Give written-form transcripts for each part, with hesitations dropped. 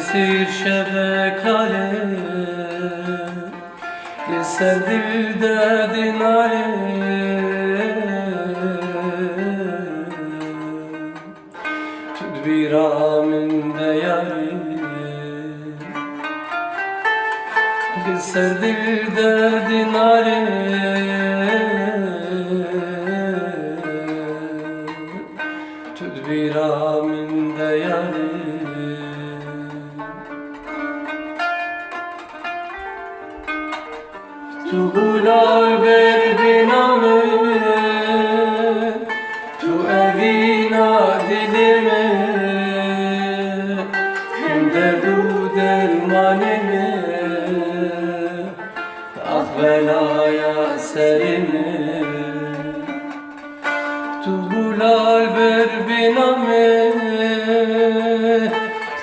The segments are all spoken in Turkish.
esir şebekale, eser dilde dinare. Tüdbira min deyari, eser dilde dinare. Tüdbira min deyari. Tu gulal ber biname, tu evina dilime, hem derdu dermanime, ah belaya serime. Tu gulal ber biname,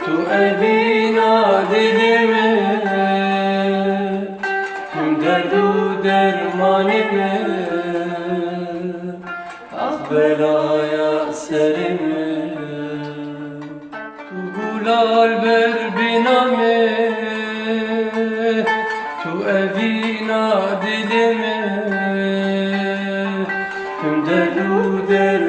tu evina dilime, derdu dermanime, ah belaya serime. Tu gulal ber biname, tu evina dilime, derdu dermanime,